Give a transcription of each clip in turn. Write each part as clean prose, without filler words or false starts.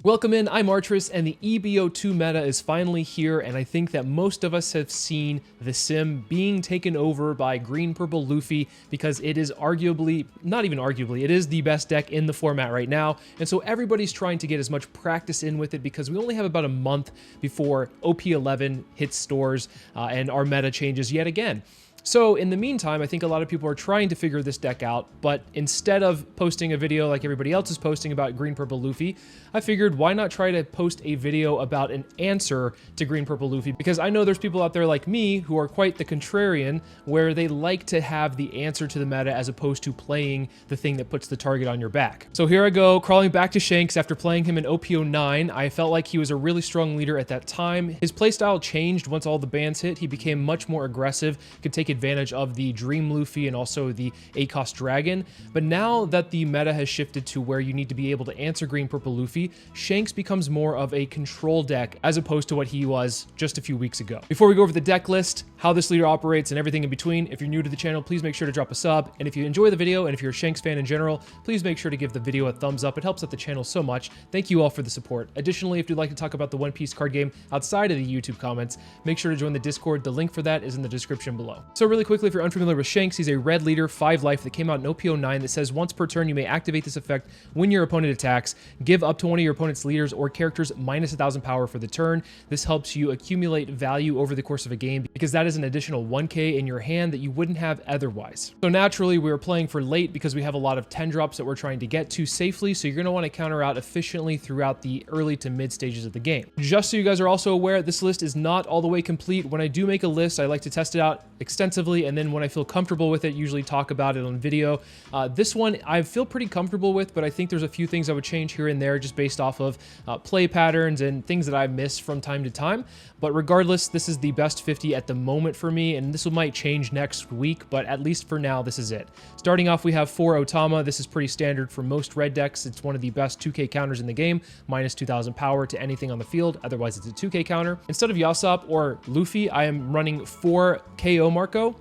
Welcome in, I'm Artris, and the EBO2 meta is finally here, and I think that most of us have seen the sim being taken over by Green Purple Luffy because it is arguably, not even arguably, it is the best deck in the format right now, and so everybody's trying to get as much practice in with it because we only have about a month before OP11 hits stores and our meta changes yet again. So in the meantime, I think a lot of people are trying to figure this deck out, but instead of posting a video like everybody else is posting about Green Purple Luffy, I figured why not try to post a video about an answer to Green Purple Luffy, because I know there's people out there like me who are quite the contrarian, where they like to have the answer to the meta as opposed to playing the thing that puts the target on your back. So here I go, crawling back to Shanks after playing him in OP09. I felt like he was a really strong leader at that time. His playstyle changed once all the bans hit. He became much more aggressive, could take advantage of the Dream Luffy and also the ACOS Dragon. But now that the meta has shifted to where you need to be able to answer Green Purple Luffy, Shanks becomes more of a control deck as opposed to what he was just a few weeks ago. Before we go over the deck list, how this leader operates, and everything in between, if you're new to the channel, please make sure to drop a sub. And if you enjoy the video, and if you're a Shanks fan in general, please make sure to give the video a thumbs up. It helps out the channel so much. Thank you all for the support. Additionally, if you'd like to talk about the One Piece card game outside of the YouTube comments, make sure to join the Discord. The link for that is in the description below. So really quickly, if you're unfamiliar with Shanks, he's a red leader, 5 life that came out in OP09 that says once per turn you may activate this effect when your opponent attacks. Give up to one of your opponent's leaders or characters minus 1,000 power for the turn. This helps you accumulate value over the course of a game because that is an additional 1k in your hand that you wouldn't have otherwise. So naturally, we are playing for late because we have a lot of 10 drops that we're trying to get to safely, so you're going to want to counter out efficiently throughout the early to mid stages of the game. Just so you guys are also aware, this list is not all the way complete. When I do make a list, I like to test it out extensively, and then when I feel comfortable with it, usually talk about it on video. This one I feel pretty comfortable with, but I think there's a few things I would change here and there just based off of play patterns and things that I've missed from time to time. But regardless, this is the best 50 at the moment for me, and this might change next week, but at least for now, this is it. Starting off, we have 4 Otama. This is pretty standard for most red decks. It's one of the best 2k counters in the game, minus 2,000 power to anything on the field. Otherwise, it's a 2k counter. Instead of Yasopp or Luffy, I am running 4 KO Marco.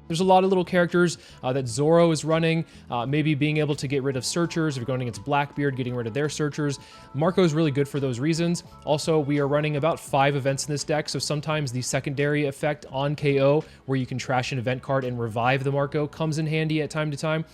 There's a lot of little characters that Zoro is running, maybe being able to get rid of searchers. If you're going against Blackbeard, getting rid of their searchers. Marco is really good for those reasons. Also, we are running about 5 events in this deck, so sometimes the secondary effect on KO, where you can trash an event card and revive the Marco, comes in handy at time to time.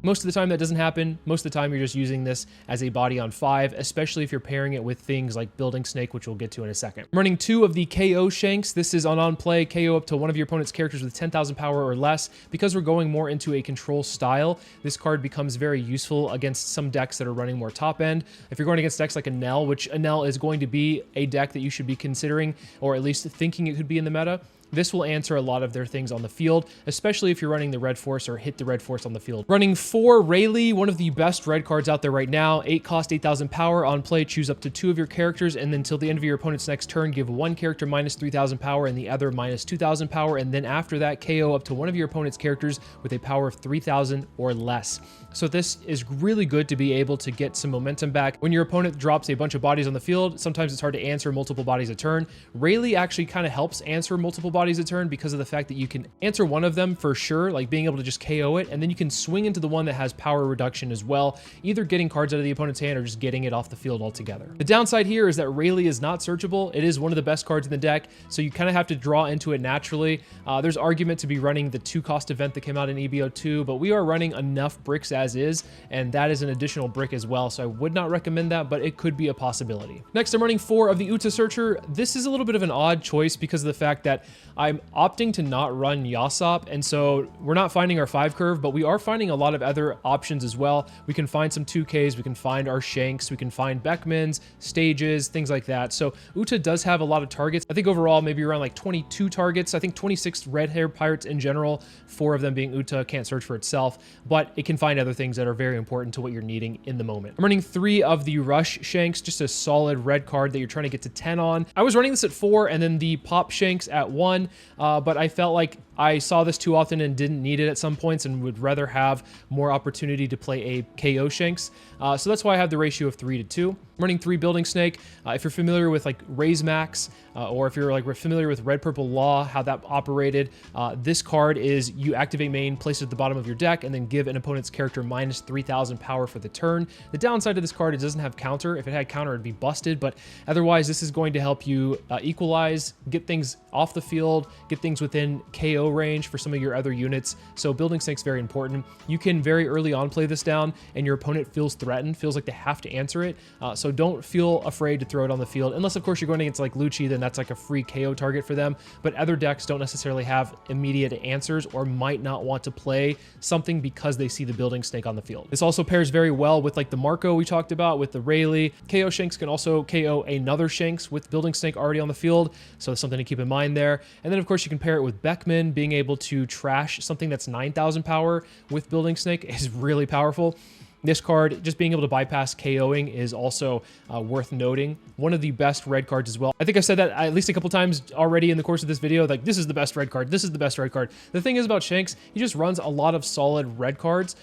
Most of the time that doesn't happen. Most of the time you're just using this as a body on 5, especially if you're pairing it with things like Building Snake, which we'll get to in a second. I'm running 2 of the KO Shanks. This is on play, KO up to one of your opponent's characters with 10,000 power or less. Because we're going more into a control style, this card becomes very useful against some decks that are running more top end. If you're going against decks like Enel, which Enel is going to be a deck that you should be considering, or at least thinking it could be in the meta, this will answer a lot of their things on the field, especially if you're running the red force or hit the red force on the field. Running 4 Rayleigh, one of the best red cards out there right now. 8 cost, 8,000 power. On play, choose up to 2 of your characters, and then until the end of your opponent's next turn, give one character minus 3,000 power and the other minus 2,000 power, and then after that, KO up to one of your opponent's characters with a power of 3,000 or less. So this is really good to be able to get some momentum back. When your opponent drops a bunch of bodies on the field, sometimes it's hard to answer multiple bodies a turn. Rayleigh actually kind of helps answer multiple bodies a turn because of the fact that you can answer one of them for sure, like being able to just KO it, and then you can swing into the one that has power reduction as well, either getting cards out of the opponent's hand or just getting it off the field altogether. The downside here is that Rayleigh is not searchable. It is one of the best cards in the deck, so you kind of have to draw into it naturally. There's argument to be running the 2 cost event that came out in EBO2, but we are running enough bricks as is, and that is an additional brick as well, so I would not recommend that, but it could be a possibility. Next, I'm running 4 of the Uta Searcher. This is a little bit of an odd choice because of the fact that I'm opting to not run Yasopp, and so we're not finding our 5 curve, but we are finding a lot of other options as well. We can find some 2Ks, we can find our Shanks, we can find Beckmans, stages, things like that. So Uta does have a lot of targets. I think overall maybe around like 22 targets. I think 26 red hair pirates in general, 4 of them being Uta, can't search for itself, but it can find other things that are very important to what you're needing in the moment. I'm running 3 of the Rush Shanks, just a solid red card that you're trying to get to 10 on. I was running this at 4 and then the Pop Shanks at 1, but I felt like I saw this too often and didn't need it at some points and would rather have more opportunity to play a KO Shanks. So that's why I have the ratio of 3 to 2. I'm running 3 Building Snake. If you're familiar with like Raise Max, or if you're like familiar with Red Purple Law, how that operated, this card is you activate main, place it at the bottom of your deck, and then give an opponent's character minus 3,000 power for the turn. The downside to this card, it doesn't have counter. If it had counter, it'd be busted, but otherwise this is going to help you equalize, get things off the field, get things within KO range for some of your other units. So Building Snake's very important. You can very early on play this down and your opponent feels threatened, feels like they have to answer it. So don't feel afraid to throw it on the field, unless of course you're going against like Lucci, then that's like a free KO target for them. But other decks don't necessarily have immediate answers or might not want to play something because they see the Building Snake on the field. This also pairs very well with like the Marco we talked about with the Rayleigh. KO Shanks can also KO another Shanks with Building Snake already on the field, so it's something to keep in mind there. And then of course you can pair it with Beckman. Being able to trash something that's 9,000 power with Building Snake is really powerful. This card, just being able to bypass KOing is also worth noting. One of the best red cards as well. I think I've said that at least a couple times already in the course of this video, like this is the best red card, this is the best red card. The thing is about Shanks, he just runs a lot of solid red cards.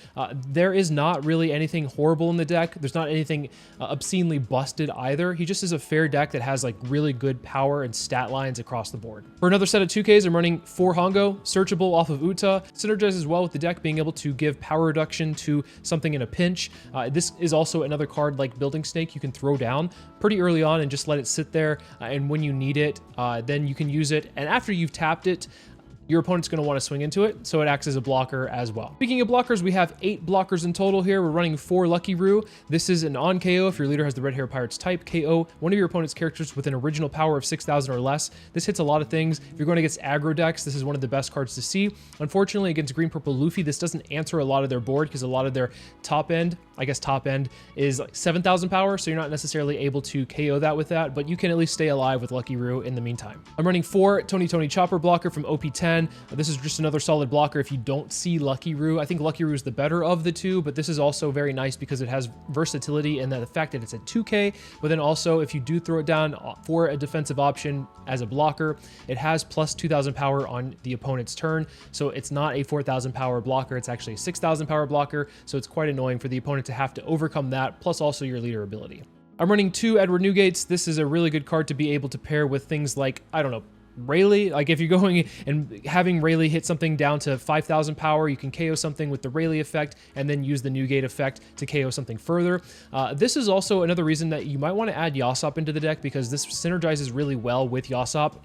There is not really anything horrible in the deck. There's not anything obscenely busted either. He just is a fair deck that has like really good power and stat lines across the board. For another set of 2Ks, I'm running 4 Hongo, searchable off of Uta. Synergizes well with the deck, being able to give power reduction to something in a pinch. This is also another card like Building Snake you can throw down pretty early on and just let it sit there, and when you need it, then you can use it, and after you've tapped it, your opponent's going to want to swing into it, so it acts as a blocker as well. Speaking of blockers, we have 8 blockers in total here. We're running 4 Lucky Roo. This is an on KO if your leader has the Red Hair Pirates type. KO one of your opponent's characters with an original power of 6,000 or less. This hits a lot of things. If you're going against aggro decks, this is one of the best cards to see. Unfortunately, against Green Purple Luffy, this doesn't answer a lot of their board because a lot of their top end, I guess top end, is like 7,000 power, so you're not necessarily able to KO that with that, but you can at least stay alive with Lucky Roo in the meantime. I'm running 4 Tony Chopper blocker from OP10. This is just another solid blocker if you don't see Lucky Roo. I think Lucky Roo is the better of the two, but this is also very nice because it has versatility and the fact that it's a 2K, but then also if you do throw it down for a defensive option as a blocker, it has plus 2,000 power on the opponent's turn, so it's not a 4,000 power blocker, it's actually a 6,000 power blocker, so it's quite annoying for the opponent to have to overcome that, plus also your leader ability. I'm running 2 Edward Newgates. This is a really good card to be able to pair with things like, I don't know, Rayleigh. Like if you're going and having Rayleigh hit something down to 5,000 power, you can KO something with the Rayleigh effect and then use the Newgate effect to KO something further. This is also another reason that you might want to add Yasop into the deck because this synergizes really well with Yasop.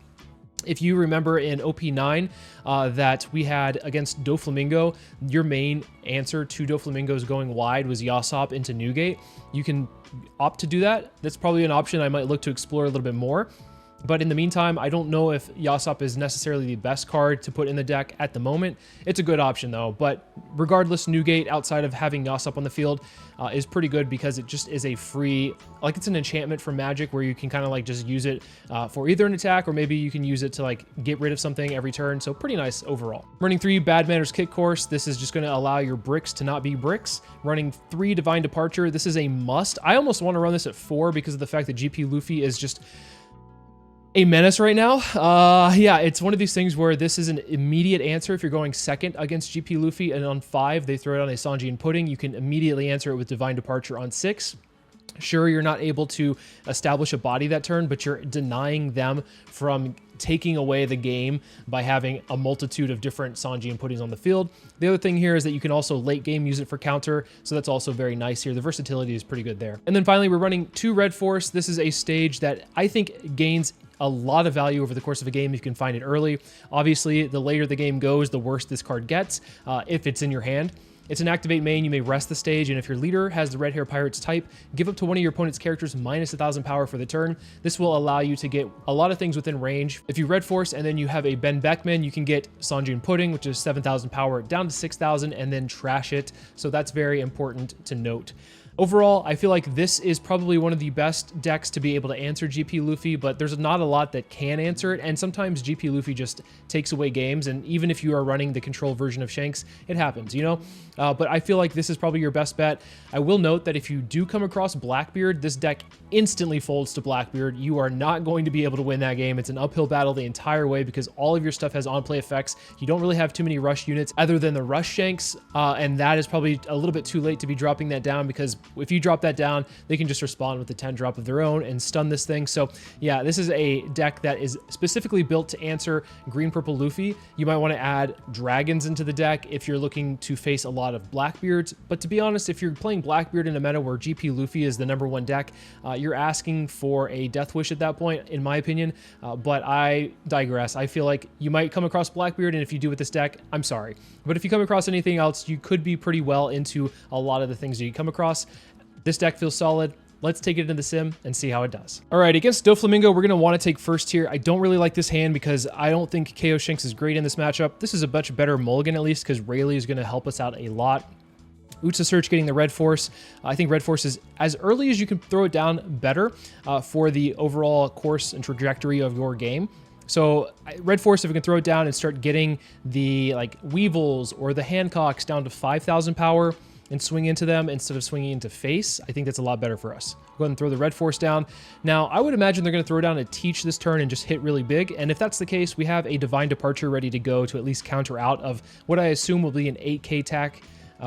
If you remember in OP9 that we had against Doflamingo, your main answer to Doflamingo's going wide was Yasop into Newgate. You can opt to do that. That's probably an option I might look to explore a little bit more. But in the meantime, I don't know if Yasop is necessarily the best card to put in the deck at the moment. It's a good option though, but regardless, Newgate outside of having Yasop on the field is pretty good because it just is a free, like it's an enchantment from Magic where you can kind of like just use it for either an attack or maybe you can use it to like get rid of something every turn. So pretty nice overall. Running 3 Bad Manners Kick Course. This is just going to allow your bricks to not be bricks. Running 3 Divine Departure. This is a must. I almost want to run this at 4 because of the fact that GP Luffy is just a menace right now. Yeah, it's one of these things where this is an immediate answer if you're going second against GP Luffy, and on 5 they throw it on a Sanji and Pudding. You can immediately answer it with Divine Departure on 6. Sure, you're not able to establish a body that turn, but you're denying them from taking away the game by having a multitude of different Sanji and Puddings on the field. The other thing here is that you can also late game use it for counter, so that's also very nice here. The versatility is pretty good there. And then finally, we're running 2 Red Force. This is a stage that I think gains a lot of value over the course of a game if you can find it early. Obviously, the later the game goes, the worse this card gets if it's in your hand. It's an activate main, you may rest the stage, and if your leader has the Red Hair Pirates type, give up to one of your opponent's characters minus 1,000 power for the turn. This will allow you to get a lot of things within range. If you Red Force and then you have a Ben Beckman, you can get Sanji and Pudding, which is 7,000 power down to 6,000 and then trash it. So that's very important to note. Overall, I feel like this is probably one of the best decks to be able to answer GP Luffy, but there's not a lot that can answer it, and sometimes GP Luffy just takes away games, and even if you are running the control version of Shanks, it happens, you know? But I feel like this is probably your best bet. I will note that if you do come across Blackbeard, this deck instantly folds to Blackbeard. You are not going to be able to win that game. It's an uphill battle the entire way because all of your stuff has on-play effects. You don't really have too many rush units other than the rush Shanks, and that is probably a little bit too late to be dropping that down because if you drop that down, they can just respond with a 10 drop of their own and stun this thing. So yeah, this is a deck that is specifically built to answer green-purple Luffy. You might want to add dragons into the deck if you're looking to face a lot of Blackbeards. But to be honest, if you're playing Blackbeard in a meta where GP Luffy is the #1 deck, you're asking for a Death Wish at that point, in my opinion. But I digress. I feel like you might come across Blackbeard, and if you do with this deck, I'm sorry. But if you come across anything else, you could be pretty well into a lot of the things that you come across. This deck feels solid. Let's take it into the sim and see how it does. All right, against Doflamingo, we're going to want to take first here. I don't really like this hand because I don't think KO Shanks is great in this matchup. This is a much better mulligan at least because Rayleigh is going to help us out a lot. Utsa Search getting the Red Force. I think Red Force is as early as you can throw it down better for the overall course and trajectory of your game. So Red Force, if we can throw it down and start getting the like Weevils or the Hancocks down to 5,000 power, and swing into them instead of swinging into face, I think that's a lot better for us. Go ahead and throw the Red Force down. Now, I would imagine they're going to throw down a Teach this turn and just hit really big, and if that's the case, we have a Divine Departure ready to go to at least counter out of what I assume will be an 8k attack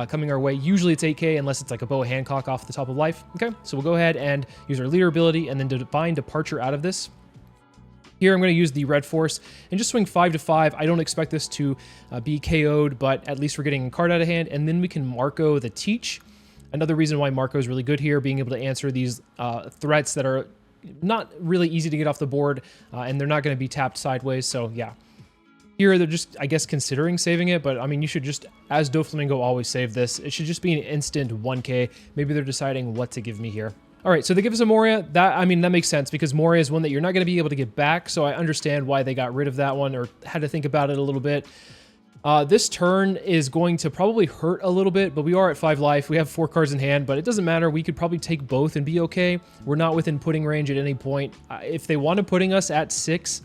coming our way. Usually it's 8k unless it's like a Boa Hancock off the top of life. Okay, so we'll go ahead and use our leader ability and then Divine Departure out of this. Here, I'm going to use the Red Force and just swing 5 to 5. I don't expect this to be KO'd, but at least we're getting a card out of hand, and then we can Marco the Teach. Another reason why Marco is really good here, being able to answer these threats that are not really easy to get off the board, and they're not going to be tapped sideways, so yeah. Here, they're just, I guess, considering saving it, but I mean, you should just, as Doflamingo, always save this. It should just be an instant 1k. Maybe they're deciding what to give me here. All right, so they give us a Moria. That makes sense because Moria is one that you're not going to be able to get back, so I understand why they got rid of that one or had to think about it a little bit. This turn is going to probably hurt a little bit, but we are at 5 life. We have 4 cards in hand, but it doesn't matter. We could probably take both and be okay. We're not within putting range at any point. If they want to putting us at 6,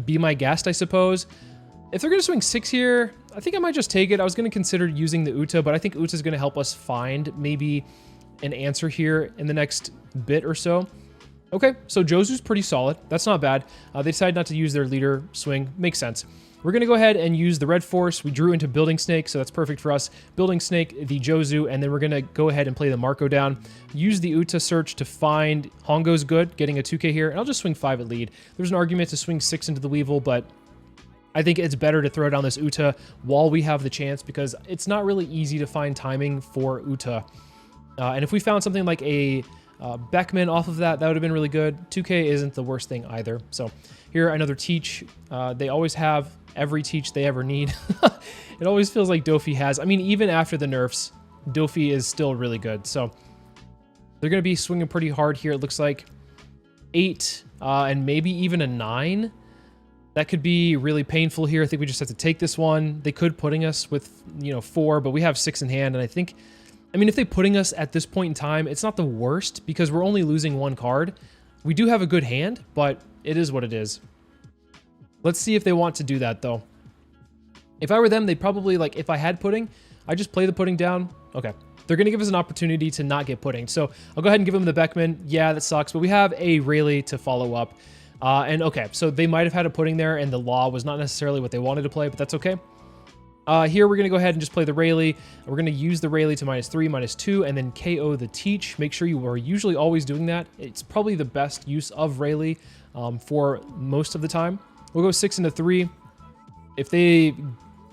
be my guest, I suppose. If they're going to swing 6 here, I think I might just take it. I was going to consider using the Uta, but I think Uta is going to help us find maybe an answer here in the next bit or so. Okay, so Josu's pretty solid. That's not bad. They decided not to use their leader swing. Makes sense. We're going to go ahead and use the Red Force. We drew into Building Snake, so that's perfect for us. Building Snake, the Josu, and then we're going to go ahead and play the Marco down. Use the Uta Search to find Hongo's good, getting a 2k here, and I'll just swing 5 at lead. There's an argument to swing 6 into the Weevil, but I think it's better to throw down this Uta while we have the chance because it's not really easy to find timing for Uta. And if we found something like a Beckman off of that, that would have been really good. 2k isn't the worst thing either. So here, another Teach. They always have every Teach they ever need. It always feels like Doffy has. I mean, even after the nerfs, Doffy is still really good. So they're going to be swinging pretty hard here. It looks like 8 and maybe even a 9. That could be really painful here. I think we just have to take this one. They could putting us with, 4, but we have 6 in hand, and I mean, if they're putting us at this point in time, it's not the worst because we're only losing 1 card. We do have a good hand, but it is what it is. Let's see if they want to do that, though. If I were them, they'd probably, like, if I had pudding, I'd just play the pudding down. Okay. They're going to give us an opportunity to not get pudding. So I'll go ahead and give them the Beckman. Yeah, that sucks, but we have a Rayleigh to follow up. And okay, so they might have had a pudding there, and the law was not necessarily what they wanted to play, but that's okay. Here, we're going to go ahead and just play the Rayleigh. We're going to use the Rayleigh to -3, -2, and then KO the Teach. Make sure you are usually always doing that. It's probably the best use of Rayleigh for most of the time. We'll go 6 into 3. If they,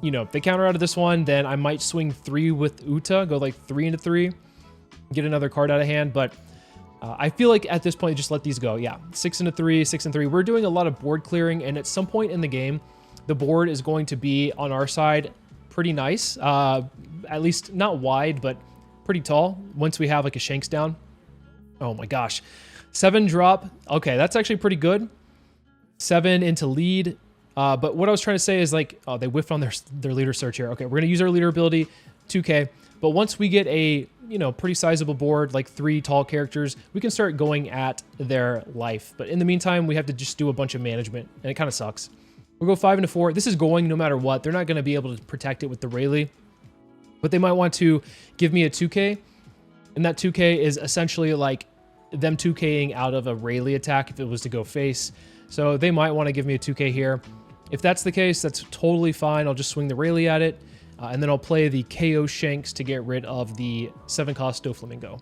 if they counter out of this one, then I might swing 3 with Uta, go like 3 into 3, get another card out of hand, but I feel like at this point, just let these go. Yeah, 6 into 3, 6 and 3. We're doing a lot of board clearing, and at some point in the game, the board is going to be on our side pretty nice. At least not wide, but pretty tall once we have like a Shanks down. Oh my gosh. 7 drop. Okay, that's actually pretty good. 7 into lead. But what I was trying to say is like, oh, they whiffed on their leader search here. Okay, we're going to use our leader ability. 2k. But once we get a, you know, pretty sizable board, like 3 tall characters, we can start going at their life. But in the meantime, we have to just do a bunch of management, and it kind of sucks. We'll go 5 into 4. This is going no matter what. They're not going to be able to protect it with the Rayleigh, but they might want to give me a 2K, and that 2K is essentially like them 2K'ing out of a Rayleigh attack if it was to go face. So they might want to give me a 2K here. If that's the case, that's totally fine. I'll just swing the Rayleigh at it, and then I'll play the KO Shanks to get rid of the 7-cost Doflamingo.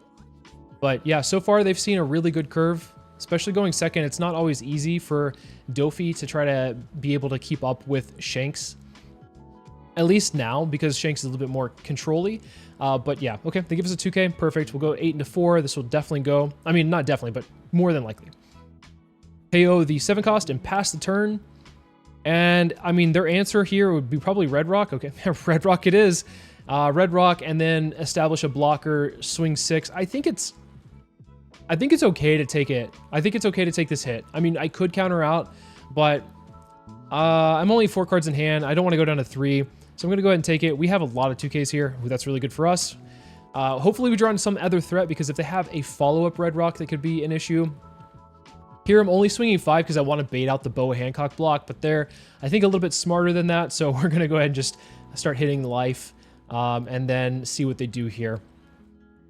But yeah, so far they've seen a really good curve, especially going second. It's not always easy for Doffy to try to be able to keep up with Shanks, at least now, because Shanks is a little bit more control-y. But yeah, okay, they give us a 2K, perfect. We'll go 8 into 4. This will definitely go, I mean, not definitely, but more than likely. KO the 7-cost and pass the turn. And I mean, their answer here would be probably Red Rock. Okay, Red Rock it is. Red Rock, and then establish a blocker, swing 6. I think it's okay to take it. I think it's okay to take this hit. I mean, I could counter out, but I'm only 4 cards in hand. I don't want to go down to 3. So I'm going to go ahead and take it. We have a lot of 2Ks here. Ooh, that's really good for us. Hopefully we draw in some other threat, because if they have a follow-up Red Rock, that could be an issue. Here I'm only swinging 5 because I want to bait out the Boa Hancock block, but they're, I think, a little bit smarter than that. So we're going to go ahead and just start hitting the life, and then see what they do here.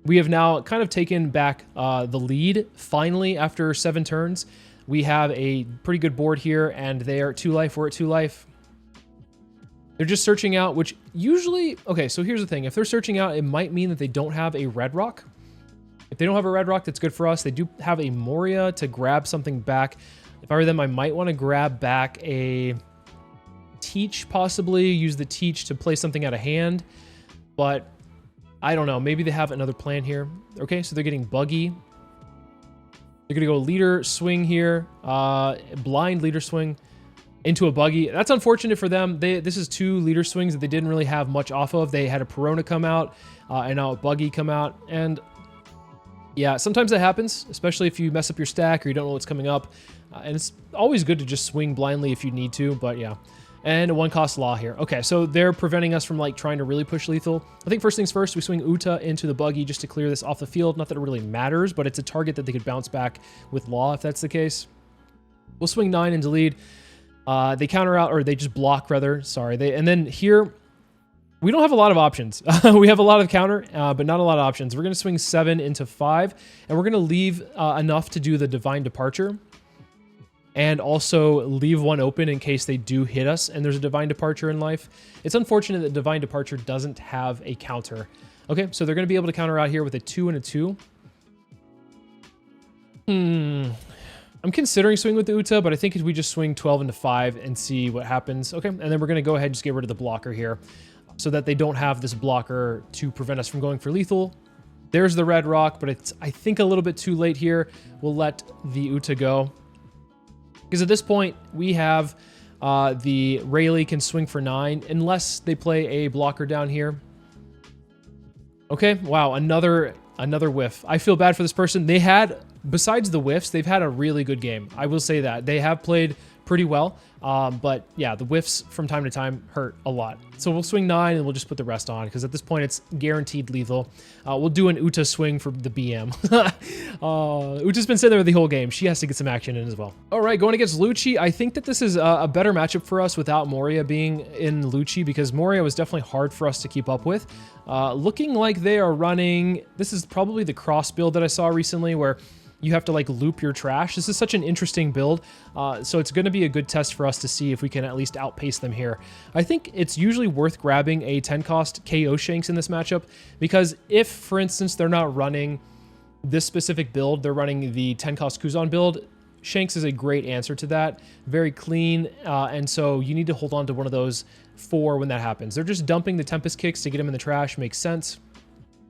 We have now kind of taken back the lead, finally, after 7 turns. We have a pretty good board here, and they are at 2 life. We're at 2 life. They're just searching out, which usually... Okay, so here's the thing. If they're searching out, it might mean that they don't have a Red Rock. If they don't have a Red Rock, that's good for us. They do have a Moria to grab something back. If I were them, I might want to grab back a Teach, possibly. Use the Teach to play something out of hand. But I don't know. Maybe they have another plan here. Okay, so they're getting Buggy. They're going to go leader swing here. Blind leader swing into a Buggy. That's unfortunate for them. This is 2 leader swings that they didn't really have much off of. They had a Perona come out, and now a Buggy come out. And yeah, sometimes that happens, especially if you mess up your stack or you don't know what's coming up. And it's always good to just swing blindly if you need to, but yeah. And a 1-cost Law here. Okay, so they're preventing us from like trying to really push lethal. I think first things first, we swing Uta into the Buggy just to clear this off the field. Not that it really matters, but it's a target that they could bounce back with Law if that's the case. We'll swing 9 into lead. They counter out, or they just block rather. Sorry. And then here, we don't have a lot of options. We have a lot of counter, but not a lot of options. We're going to swing 7 into 5, and we're going to leave enough to do the Divine Departure, and also leave 1 open in case they do hit us and there's a Divine Departure in life. It's unfortunate that Divine Departure doesn't have a counter. Okay, so they're going to be able to counter out here with a 2 and a 2. I'm considering swinging with the Uta, but I think if we just swing 12 into 5 and see what happens. Okay, and then we're going to go ahead and just get rid of the blocker here, so that they don't have this blocker to prevent us from going for lethal. There's the Red Rock, but it's, I think, a little bit too late here. We'll let the Uta go, because at this point, we have the Rayleigh can swing for 9, unless they play a blocker down here. Okay, wow, another whiff. I feel bad for this person. They had, besides the whiffs, they've had a really good game. I will say that. They have played pretty well, but yeah, the whiffs from time to time hurt a lot. So we'll swing 9 and we'll just put the rest on, because at this point it's guaranteed lethal. We'll do an Uta swing for the BM. Uta's been sitting there the whole game. She has to get some action in as well. All right, going against Lucci. I think that this is a better matchup for us without Moria being in Lucci, because Moria was definitely hard for us to keep up with. Looking like they are running, this is probably the cross build that I saw recently, where you have to like loop your trash. This is such an interesting build, so it's going to be a good test for us to see if we can at least outpace them here. I think it's usually worth grabbing a 10-cost KO Shanks in this matchup, because if, for instance, they're not running this specific build, they're running the 10-cost Kuzan build, Shanks is a great answer to that. Very clean, and so you need to hold on to one of those for when that happens. They're just dumping the Tempest Kicks to get them in the trash. Makes sense.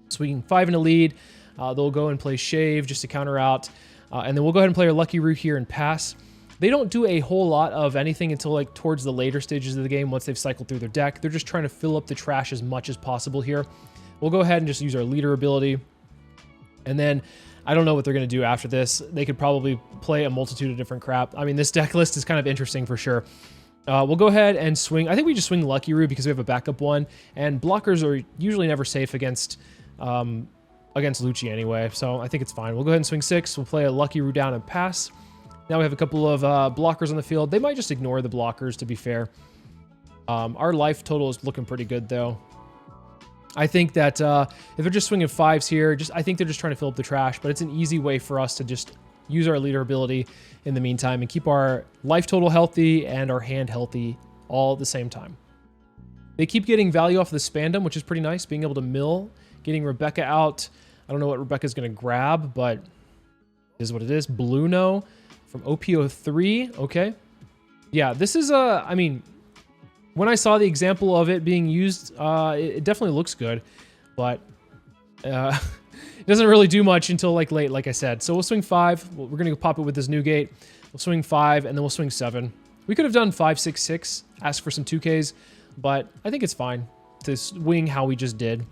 Swinging 5 in a lead. They'll go and play Shave just to counter out. And then we'll go ahead and play our Lucky Root here and pass. They don't do a whole lot of anything until like towards the later stages of the game once they've cycled through their deck. They're just trying to fill up the trash as much as possible here. We'll go ahead and just use our leader ability. And then I don't know what they're going to do after this. They could probably play a multitude of different crap. I mean, this deck list is kind of interesting for sure. We'll go ahead and swing. I think we just swing Lucky Roo because we have a backup one, and blockers are usually never safe against Lucci anyway, so I think it's fine. We'll go ahead and swing 6. We'll play a Lucky Roo down and pass. Now we have a couple of blockers on the field. They might just ignore the blockers, to be fair. Our life total is looking pretty good, though. I think that if they're just swinging 5s here, I think they're just trying to fill up the trash, but it's an easy way for us to just use our leader ability in the meantime and keep our life total healthy and our hand healthy all at the same time. They keep getting value off of the Spandam, which is pretty nice, being able to mill, getting Rebecca out. I don't know what Rebecca's going to grab, but it is what it is. Bluno from OPO3. Okay. Yeah, this is I mean, when I saw the example of it being used, it definitely looks good, but it doesn't really do much until like late, like I said. So we'll swing 5. We're going to pop it with this Newgate. We'll swing 5, and then we'll swing 7. We could have done 5, 6, 6, ask for some 2Ks, but I think it's fine to swing how we just did.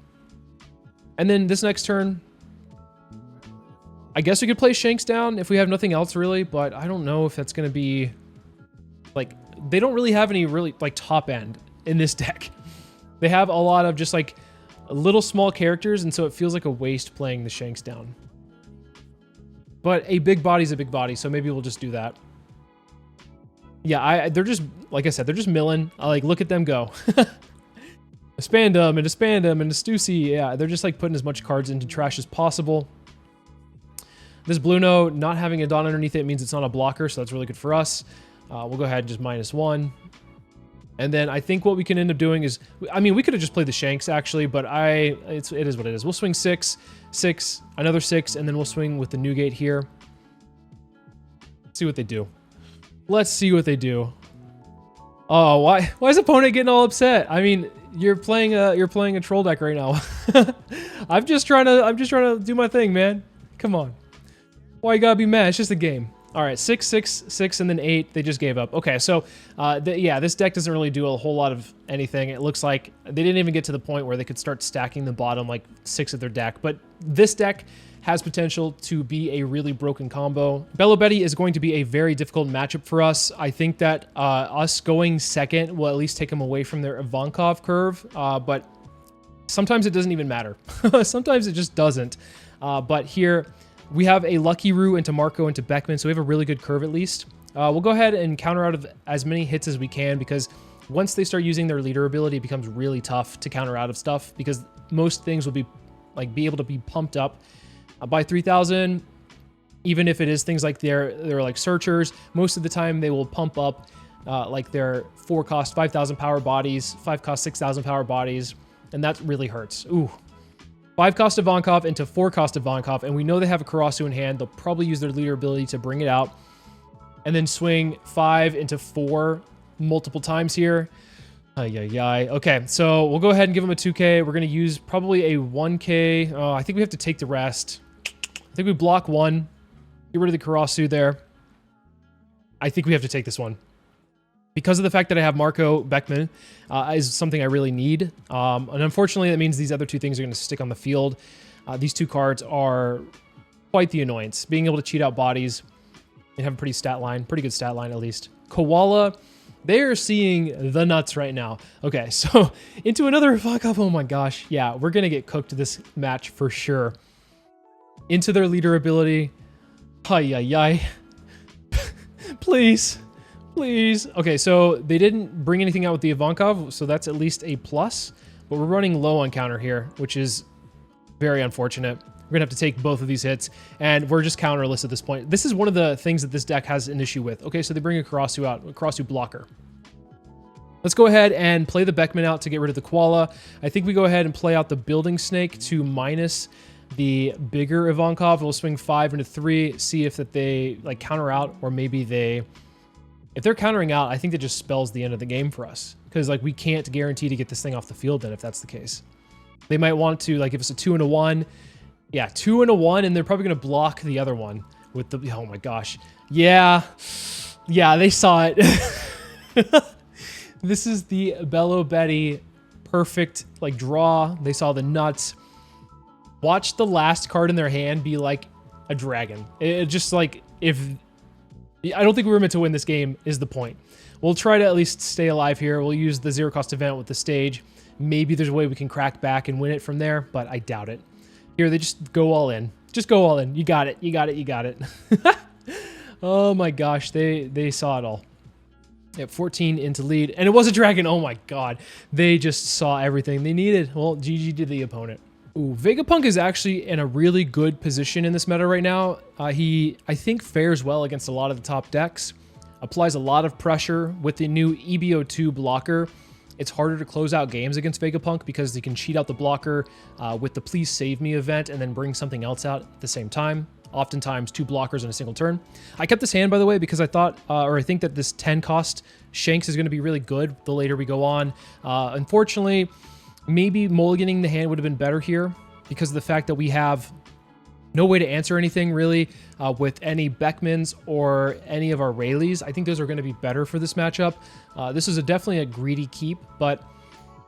And then this next turn, I guess we could play Shanks down if we have nothing else really, but I don't know if that's going to be, like, they don't really have any really, like, top end in this deck. They have a lot of just, like, little small characters, and so it feels like a waste playing the Shanks down. But a big body's a big body, so maybe we'll just do that. Yeah, they're just, like I said, they're just milling. I like, look at them go. A Spandam and a Spandam and a Stussy. Yeah, they're just like putting as much cards into trash as possible. This Bluno not having a Dawn underneath it means it's not a blocker, so that's really good for us. We'll go ahead and just -1. And then I think what we can end up doing is, I mean, we could have just played the Shanks actually, but it is what it is. We'll swing 6, 6, another 6, and then we'll swing with the Newgate here. Let's see what they do. Let's see what they do. Oh, why is opponent getting all upset? I mean, you're playing a troll deck right now. I'm just trying to do my thing, man. Come on. Why you gotta be mad? It's just a game. All right, 6, 6, 6, and then 8. They just gave up. Okay, so yeah, this deck doesn't really do a whole lot of anything. It looks like they didn't even get to the point where they could start stacking the bottom like 6 of their deck. But this deck has potential to be a really broken combo. Belo Betty is going to be a very difficult matchup for us. I think that us going second will at least take them away from their Ivankov curve, but sometimes it doesn't even matter. Sometimes it just doesn't. But here, we have a Lucky Roo into Marco into Beckman, so we have a really good curve at least. We'll go ahead and counter out of as many hits as we can, because once they start using their leader ability, it becomes really tough to counter out of stuff, because most things will be able to be pumped up by 3,000. Even if it is things like they're like searchers, most of the time they will pump up like their 4-cost 5,000 power bodies, 5-cost 6,000 power bodies, and that really hurts. Ooh. 5-cost Ivankov into 4-cost Ivankov, and we know they have a Karasu in hand. They'll probably use their leader ability to bring it out, and then swing 5 into 4 multiple times here. Okay, so we'll go ahead and give them a 2K. We're going to use probably a 1K. Oh, I think we have to take the rest. I think we block 1. Get rid of the Karasu there. I think we have to take this one. Because of the fact that I have Marco Beckman is something I really need. And unfortunately, that means these other 2 things are going to stick on the field. These 2 cards are quite the annoyance. Being able to cheat out bodies and have a pretty good stat line at least. Koala, they are seeing the nuts right now. Okay, so into another fuck up. Oh my gosh. Yeah, we're going to get cooked this match for sure. Into their leader ability. Please. Please. Okay, so they didn't bring anything out with the Ivankov, so that's at least a plus. But we're running low on counter here, which is very unfortunate. We're going to have to take both of these hits, and we're just counterless at this point. This is one of the things that this deck has an issue with. Okay, so they bring a Karasu out, a Karasu blocker. Let's go ahead and play the Beckman out to get rid of the Koala. I think we go ahead and play out the Building Snake to minus the bigger Ivankov. We'll swing 5 into 3, see if that they like counter out, or maybe they... If they're countering out, I think that just spells the end of the game for us, because like we can't guarantee to get this thing off the field then if that's the case. They might want to like give us a 2 and a 1. Yeah, 2 and a 1, and they're probably going to block the other one with the... Oh my gosh. Yeah, they saw it. This is the Belo Betty perfect like draw. They saw the nuts. Watch the last card in their hand be like a dragon. It just like if I don't think we were meant to win this game is the point. We'll try to at least stay alive here. We'll use the zero cost event with the stage. Maybe there's a way we can crack back and win it from there, but I doubt it. Here, they just go all in. Just go all in. You got it. You got it. You got it. Oh my gosh, they saw it all. At 14 into lead, and it was a dragon. Oh my god. They just saw everything they needed. Well, GG to the opponent. Ooh, Vegapunk is actually in a really good position in this meta right now. He, I think, fares well against a lot of the top decks. Applies a lot of pressure with the new EBO2 blocker. It's harder to close out games against Vegapunk because they can cheat out the blocker with the Please Save Me event and then bring something else out at the same time. Oftentimes 2 blockers in a single turn. I kept this hand, by the way, because I thought, or I think that this 10 cost Shanks is going to be really good the later we go on. Unfortunately, maybe mulliganing the hand would have been better here because of the fact that we have no way to answer anything really with any Beckmans or any of our Rayleighs. I think those are going to be better for this matchup. This is definitely a greedy keep, but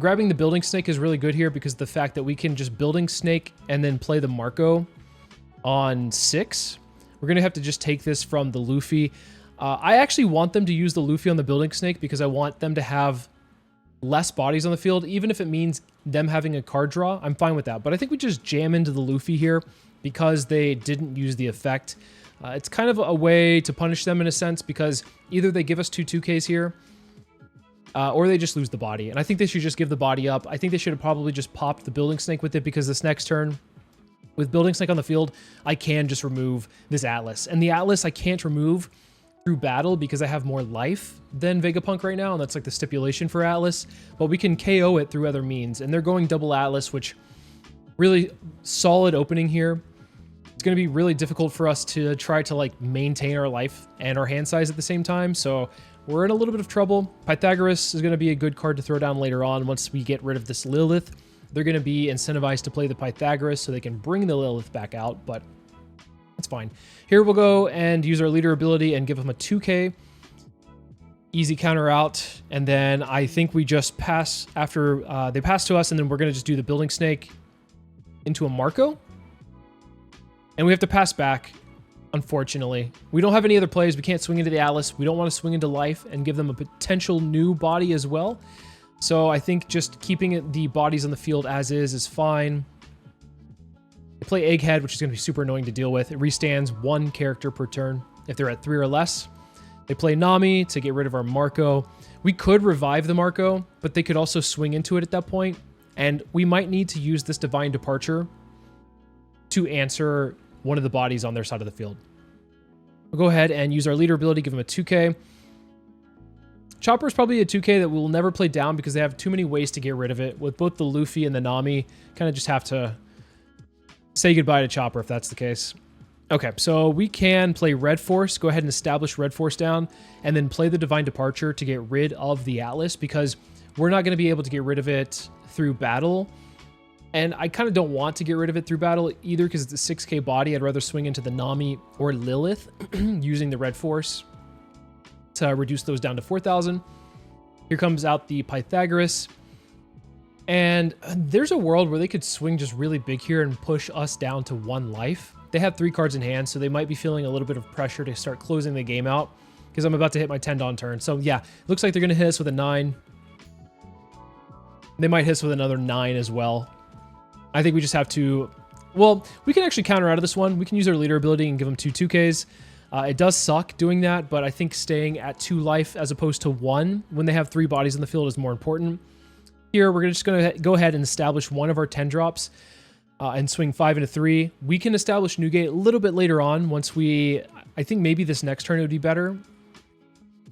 grabbing the Building Snake is really good here because of the fact that we can just Building Snake and then play the Marco on 6. We're going to have to just take this from the Luffy. I actually want them to use the Luffy on the Building Snake because I want them to have less bodies on the field, even if it means them having a card draw. I'm fine with that, but I think we just jam into the Luffy here because they didn't use the effect. It's kind of a way to punish them in a sense because either they give us 2 2Ks here or they just lose the body. And I think they should just give the body up. I think they should have probably just popped the Building Snake with it because this next turn, with Building Snake on the field, I can just remove this Atlas. And the Atlas I can't remove through battle because I have more life than Vegapunk right now, and that's like the stipulation for Atlas. But we can KO it through other means, and they're going double Atlas, which really solid opening here. It's going to be really difficult for us to try to like maintain our life and our hand size at the same time, so we're in a little bit of trouble. Pythagoras is going to be a good card to throw down later on once we get rid of this Lilith. They're going to be incentivized to play the Pythagoras so they can bring the Lilith back out, but that's fine. Here we'll go and use our leader ability and give them a 2K. Easy counter out, and then I think we just pass after they pass to us, and then we're going to just do the Building Snake into a Marco. And we have to pass back, unfortunately. We don't have any other plays. We can't swing into the Atlas. We don't want to swing into life and give them a potential new body as well. So I think just keeping the bodies on the field as is fine. They play Egghead, which is going to be super annoying to deal with. It restands 1 character per turn if they're at 3 or less. They play Nami to get rid of our Marco. We could revive the Marco, but they could also swing into it at that point. And we might need to use this Divine Departure to answer one of the bodies on their side of the field. We'll go ahead and use our leader ability, give them a 2K. Chopper is probably a 2K that we'll never play down because they have too many ways to get rid of it. With both the Luffy and the Nami, kind of just have to say goodbye to Chopper if that's the case. Okay, so we can play Red Force, go ahead and establish Red Force down, and then play the Divine Departure to get rid of the Atlas because we're not going to be able to get rid of it through battle. And I kind of don't want to get rid of it through battle either because it's a 6K body. I'd rather swing into the Nami or Lilith using the Red Force to reduce those down to 4,000. Here comes out the Pythagoras. And there's a world where they could swing just really big here and push us down to 1 life. They have 3 cards in hand, so they might be feeling a little bit of pressure to start closing the game out because I'm about to hit my 10 Dawn turn. So yeah, looks like they're going to hit us with a 9. They might hit us with another 9 as well. I think we just have to... Well, we can actually counter out of this one. We can use our leader ability and give them 2 2Ks. It does suck doing that, but I think staying at 2 life as opposed to 1 when they have 3 bodies in the field is more important. Here, we're just going to go ahead and establish one of our 10 drops and swing 5 into 3. We can establish Newgate a little bit later on once we... I think maybe this next turn it would be better.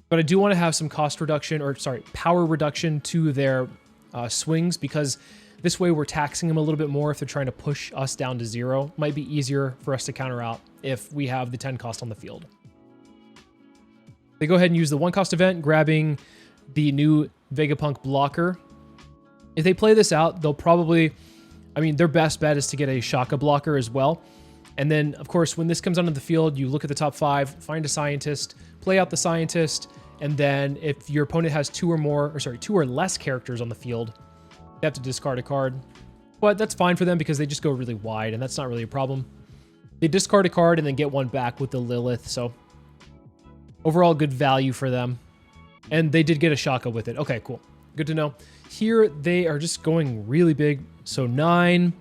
But I do want to have some cost reduction, or sorry, power reduction to their swings because this way we're taxing them a little bit more if they're trying to push us down to 0. Might be easier for us to counter out if we have the 10 cost on the field. They go ahead and use the 1 cost event, grabbing the new Vegapunk blocker. If they play this out, they'll probably... I mean, their best bet is to get a Shaka blocker as well. And then, of course, when this comes onto the field, you look at the top 5, find a scientist, play out the scientist, and then if your opponent has 2 or less characters on the field, they have to discard a card. But that's fine for them because they just go really wide, and that's not really a problem. They discard a card and then get 1 back with the Lilith, so Overall, good value for them. And they did get a Shaka with it. Okay, cool. Good to know. Here, they are just going really big. So 9,